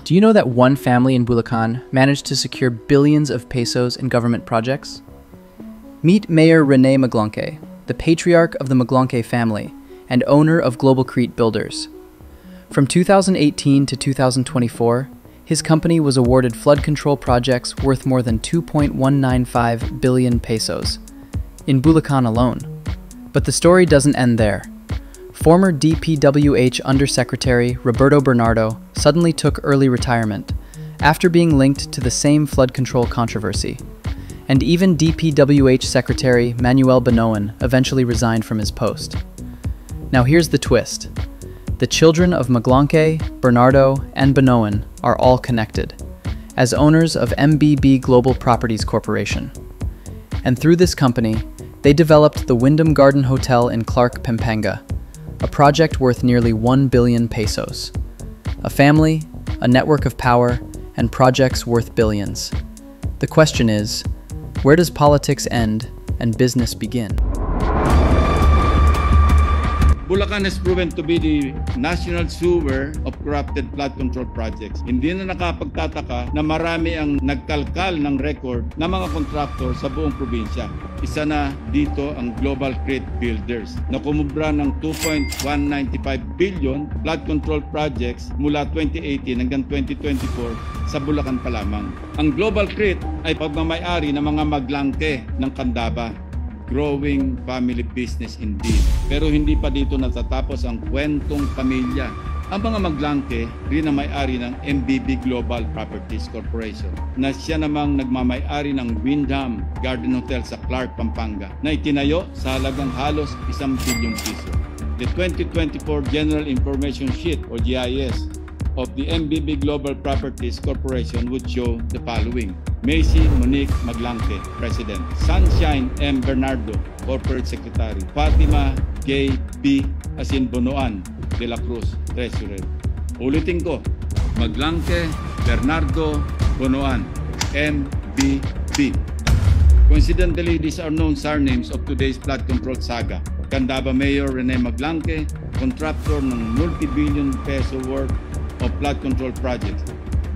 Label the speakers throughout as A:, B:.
A: Do you know that one family in Bulacan managed to secure billions of pesos in government projects? Meet Mayor Rene Maglanque, the patriarch of the Maglanque family and owner of Global Crete Builders. From 2018 to 2024, his company was awarded flood control projects worth more than 2.195 billion pesos in Bulacan alone. But the story doesn't end there. Former DPWH Undersecretary Roberto Bernardo suddenly took early retirement after being linked to the same flood control controversy. And even DPWH Secretary Manuel Bonoan eventually resigned from his post. Now here's the twist. The children of Maglanque, Bernardo, and Bonoan are all connected, as owners of MBB Global Properties Corporation. And through this company, they developed the Wyndham Garden Hotel in Clark, Pampanga, a project worth nearly 1 billion pesos. A family, a network of power, and projects worth billions. The question is, where does politics end and business begin?
B: Bulacan has proven to be the national sewer of corrupted flood control projects. Hindi na nakapagtataka na marami ang nagkalkal ng record ng mga kontraktor sa buong probinsya. Isa na dito ang Global Crete Builders na kumubra ng 2.195 billion flood control projects mula 2018 hanggang 2024 sa Bulacan pa lamang. Ang Global Crete ay pagmamayari ng mga Maglanque ng Candaba. Growing family business indeed. Pero hindi pa dito natatapos ang kwentong pamilya. Ang mga Maglanque rin ang may-ari ng MBB Global Properties Corporation na siya namang nagmamay-ari ng Wyndham Garden Hotel sa Clark, Pampanga na itinayo sa halagang halos 1 bilyong piso. The 2024 General Information Sheet o GIS of the MBB Global Properties Corporation would show the following. Macy Monique Maglanque, President. Sunshine M. Bernardo, Corporate Secretary. Fatima Gay B. Bonoan de la Cruz, Treasurer. Ulitin ko, Maglanque, Bernardo, Bonoan, MBB. Coincidentally, these are known surnames of today's flood control saga. Candaba Mayor Rene Maglanque, contractor ng multi-billion peso worth of flood control projects.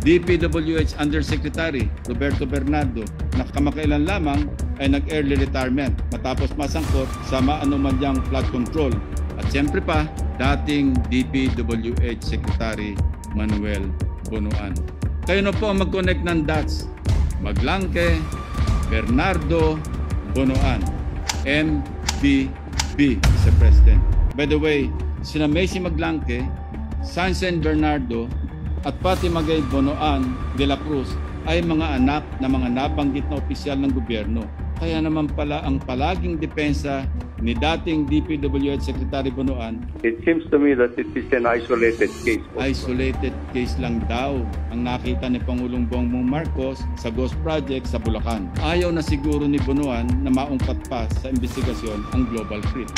B: DPWH Undersecretary Roberto Bernardo na kamakailan lamang ay nag-early retirement matapos masangkot sa maanumalyang flood control. At siyempre pa, dating DPWH Secretary Manuel Bonoan. Kayo na po ang mag-connect ng dots. Maglanque, Bernardo, Bonoan, MBB sa President. By the way, sina Macy Maglanque, Sunshine Bernardo, at Fatima Gay Bonoan de la Cruz ay mga anak na mga nabanggit na opisyal ng gobyerno. Kaya naman pala ang palaging depensa ni dating DPWH Secretary Bonoan.
C: It seems to me that it is an isolated case.
B: Isolated case lang daw ang nakita ni Pangulong Bongbong Marcos sa Ghost Project sa Bulacan. Ayaw na siguro ni Bonoan na maungkat pa sa investigasyon ang Global Crete.